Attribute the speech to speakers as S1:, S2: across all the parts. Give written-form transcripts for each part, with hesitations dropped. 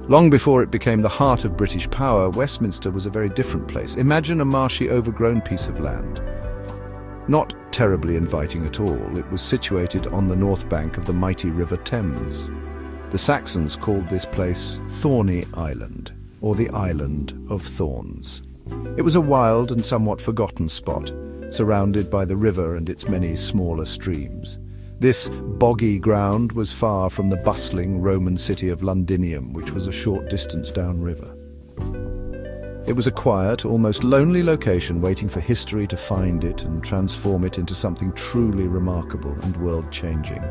S1: Long before it became the heart of British power, Westminster was a very different place. Imagine a marshy, overgrown piece of land. Not terribly inviting at all, it was situated on the north bank of the mighty River Thames. The Saxons called this place Thorny Island, or the Island of Thorns. It was a wild and somewhat forgotten spot, surrounded by the river and its many smaller streams. This boggy ground was far from the bustling Roman city of Londinium, which was a short distance downriver. It was a quiet, almost lonely location waiting for history to find it and transform it into something truly remarkable and world-changing.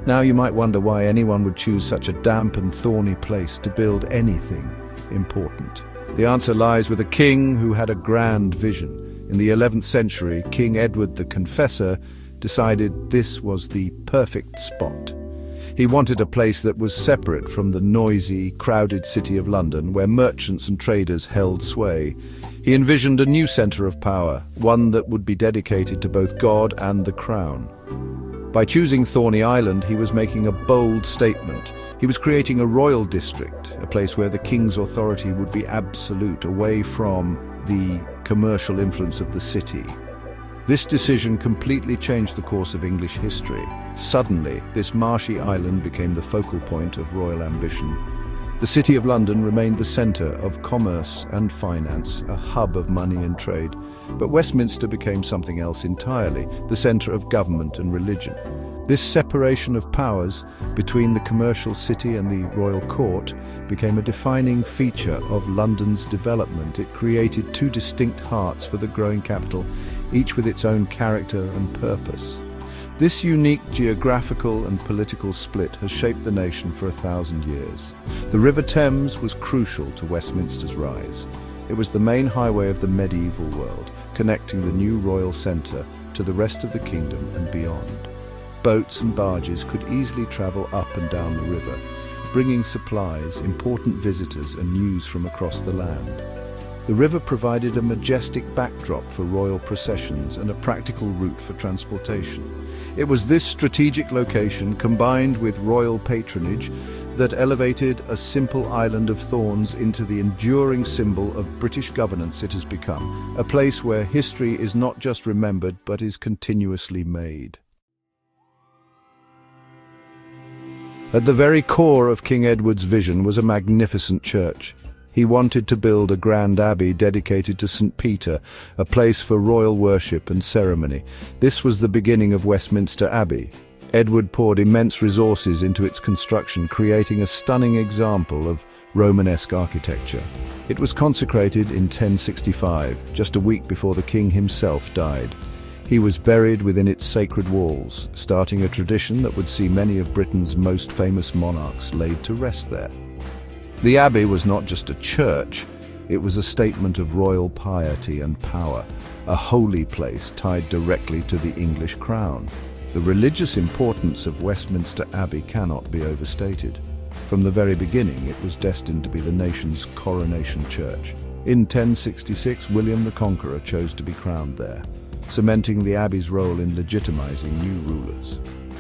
S1: Now you might wonder why anyone would choose such a damp and thorny place to build anything important. The answer lies with a king who had a grand vision. In the 11th century, King Edward the Confessor decided this was the perfect spot. He wanted a place that was separate from the noisy, crowded city of London, where merchants and traders held sway. He envisioned a new centre of power, one that would be dedicated to both God and the crown. By choosing Thorny Island, he was making a bold statement. He was creating a royal district, a place where the king's authority would be absolute, away from the commercial influence of the city. This decision completely changed the course of English history. Suddenly, this marshy island became the focal point of royal ambition. The City of London remained the centre of commerce and finance, a hub of money and trade. But Westminster became something else entirely, the centre of government and religion. This separation of powers between the commercial city and the royal court became a defining feature of London's development. It created two distinct hearts for the growing capital, each with its own character and purpose. This unique geographical and political split has shaped the nation for 1,000 years. The River Thames was crucial to Westminster's rise. It was the main highway of the medieval world, connecting the new royal centre to the rest of the kingdom and beyond. Boats and barges could easily travel up and down the river, bringing supplies, important visitors and news from across the land. The river provided a majestic backdrop for royal processions and a practical route for transportation. It was this strategic location, combined with royal patronage, that elevated a simple island of thorns into the enduring symbol of British governance it has become, a place where history is not just remembered but is continuously made. At the very core of King Edward's vision was a magnificent church. He wanted to build a grand abbey dedicated to St. Peter, a place for royal worship and ceremony. This was the beginning of Westminster Abbey. Edward poured immense resources into its construction, creating a stunning example of Romanesque architecture. It was consecrated in 1065, just a week before the king himself died. He was buried within its sacred walls, starting a tradition that would see many of Britain's most famous monarchs laid to rest there. The abbey was not just a church, it was a statement of royal piety and power, a holy place tied directly to the English crown. The religious importance of Westminster Abbey cannot be overstated. From the very beginning, it was destined to be the nation's coronation church. In 1066, William the Conqueror chose to be crowned there, cementing the abbey's role in legitimizing new rulers.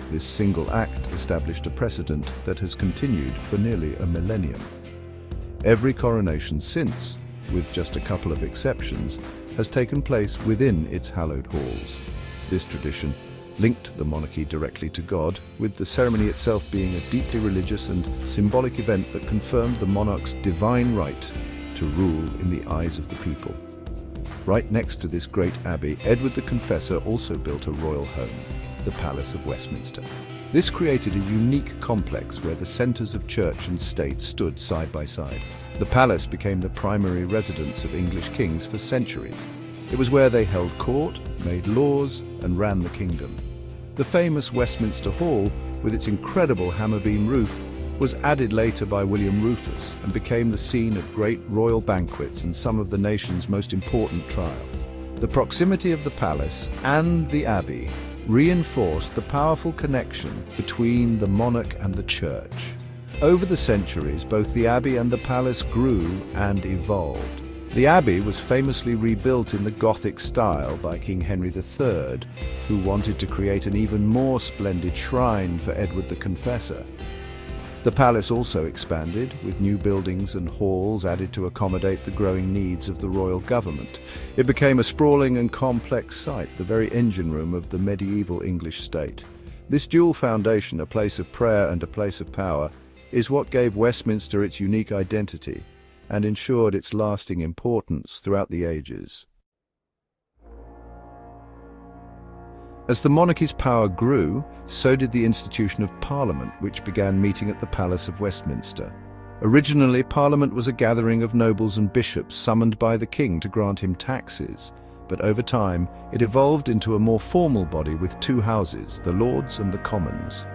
S1: This single act established a precedent that has continued for nearly a millennium. Every coronation since, with just a couple of exceptions, has taken place within its hallowed halls. This tradition linked the monarchy directly to God, with the ceremony itself being a deeply religious and symbolic event that confirmed the monarch's divine right to rule in the eyes of the people. Right next to this great abbey, Edward the Confessor also built a royal home, the Palace of Westminster. This created a unique complex where the centres of church and state stood side by side. The palace became the primary residence of English kings for centuries. It was where they held court, made laws, and ran the kingdom. The famous Westminster Hall, with its incredible hammer-beam roof, was added later by William Rufus and became the scene of great royal banquets and some of the nation's most important trials. The proximity of the palace and the abbey reinforced the powerful connection between the monarch and the church. Over the centuries, both the abbey and the palace grew and evolved. The abbey was famously rebuilt in the Gothic style by King Henry III, who wanted to create an even more splendid shrine for Edward the Confessor. The palace also expanded, with new buildings and halls added to accommodate the growing needs of the royal government. It became a sprawling and complex site, the very engine room of the medieval English state. This dual foundation, a place of prayer and a place of power, is what gave Westminster its unique identity and ensured its lasting importance throughout the ages. As the monarchy's power grew, so did the institution of Parliament, which began meeting at the Palace of Westminster. Originally, Parliament was a gathering of nobles and bishops summoned by the king to grant him taxes, but over time it evolved into a more formal body with two houses, the Lords and the Commons.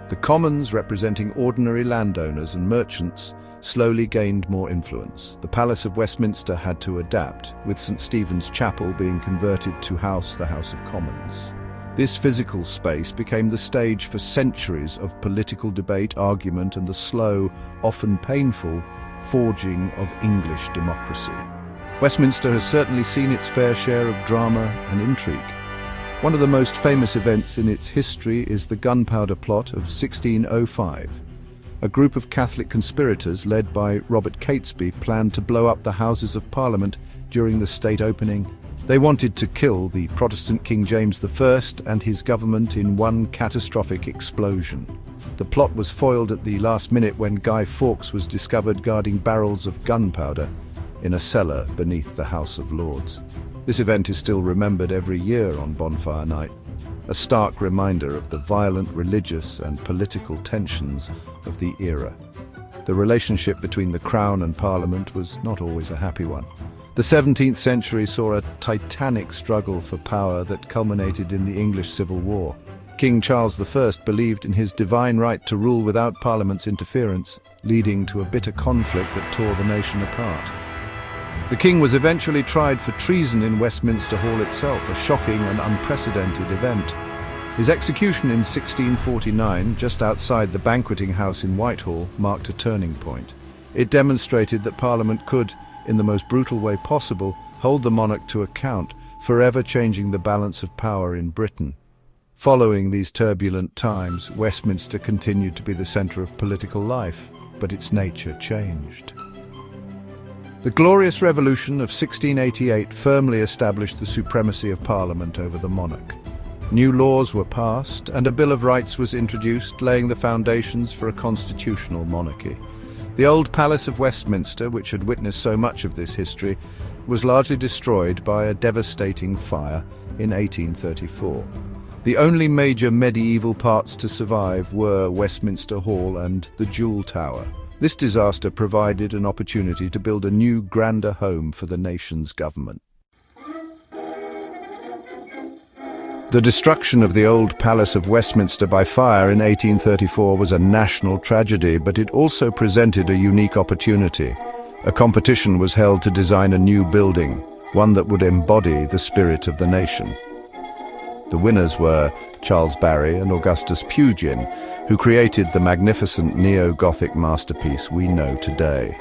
S1: The Commons, representing ordinary landowners and merchants, slowly gained more influence. The Palace of Westminster had to adapt, with St. Stephen's Chapel being converted to house the House of Commons. This physical space became the stage for centuries of political debate, argument, and the slow, often painful, forging of English democracy. Westminster has certainly seen its fair share of drama and intrigue. One of the most famous events in its history is the Gunpowder Plot of 1605. A group of Catholic conspirators led by Robert Catesby planned to blow up the Houses of Parliament during the state opening. They wanted to kill the Protestant King James I and his government in one catastrophic explosion. The plot was foiled at the last minute when Guy Fawkes was discovered guarding barrels of gunpowder in a cellar beneath the House of Lords. This event is still remembered every year on Bonfire Night, a stark reminder of the violent religious and political tensions of the era. The relationship between the Crown and Parliament was not always a happy one. The 17th century saw a titanic struggle for power that culminated in the English Civil War. King Charles I believed in his divine right to rule without Parliament's interference, leading to a bitter conflict that tore the nation apart. The king was eventually tried for treason in Westminster Hall itself, a shocking and unprecedented event. His execution in 1649, just outside the banqueting house in Whitehall, marked a turning point. It demonstrated that Parliament could, in the most brutal way possible, hold the monarch to account, forever changing the balance of power in Britain. Following these turbulent times, Westminster continued to be the centre of political life, but its nature changed. The Glorious Revolution of 1688 firmly established the supremacy of Parliament over the monarch. New laws were passed, and a Bill of Rights was introduced, laying the foundations for a constitutional monarchy. The old Palace of Westminster, which had witnessed so much of this history, was largely destroyed by a devastating fire in 1834. The only major medieval parts to survive were Westminster Hall and the Jewel Tower. This disaster provided an opportunity to build a new, grander home for the nation's government. The destruction of the old Palace of Westminster by fire in 1834 was a national tragedy, but it also presented a unique opportunity. A competition was held to design a new building, one that would embody the spirit of the nation. The winners were Charles Barry and Augustus Pugin, who created the magnificent neo-Gothic masterpiece we know today.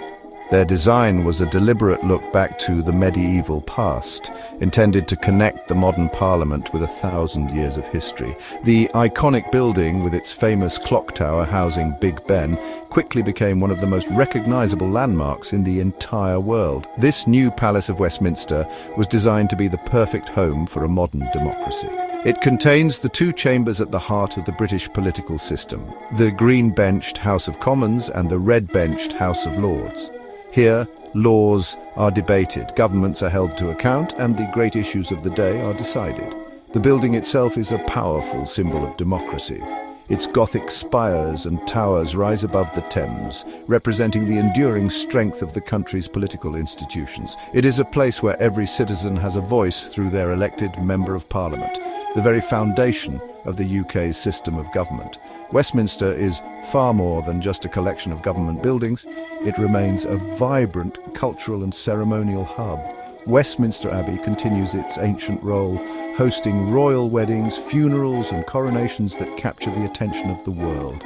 S1: Their design was a deliberate look back to the medieval past, intended to connect the modern Parliament with 1,000 years of history. The iconic building, with its famous clock tower housing Big Ben, quickly became one of the most recognizable landmarks in the entire world. This new Palace of Westminster was designed to be the perfect home for a modern democracy. It contains the two chambers at the heart of the British political system, the green-benched House of Commons and the red-benched House of Lords. Here, laws are debated, governments are held to account, and the great issues of the day are decided. The building itself is a powerful symbol of democracy. Its Gothic spires and towers rise above the Thames, representing the enduring strength of the country's political institutions. It is a place where every citizen has a voice through their elected Member of Parliament, the very foundation of the UK's system of government. Westminster is far more than just a collection of government buildings. It remains a vibrant cultural and ceremonial hub. Westminster Abbey continues its ancient role, hosting royal weddings, funerals and coronations that capture the attention of the world.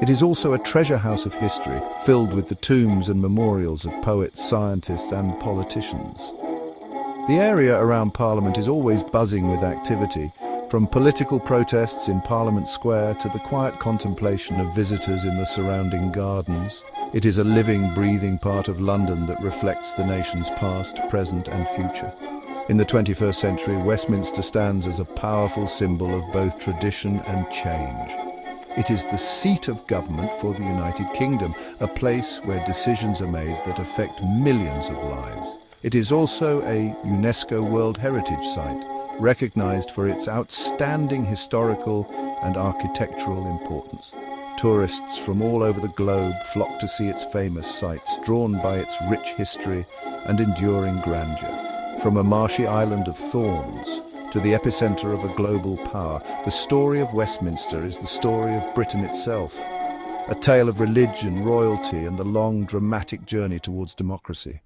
S1: It is also a treasure house of history, filled with the tombs and memorials of poets, scientists and politicians. The area around Parliament is always buzzing with activity, From political protests in Parliament Square to the quiet contemplation of visitors in the surrounding gardens, it is a living, breathing part of London that reflects the nation's past, present and future. In the 21st century, Westminster stands as a powerful symbol of both tradition and change. It is the seat of government for the United Kingdom, a place where decisions are made that affect millions of lives. It is also a UNESCO World Heritage Site, recognized for its outstanding historical and architectural importance. Tourists from all over the globe flock to see its famous sites, drawn by its rich history and enduring grandeur. From a marshy island of thorns to the epicenter of a global power, the story of Westminster is the story of Britain itself, a tale of religion, royalty, and the long, dramatic journey towards democracy.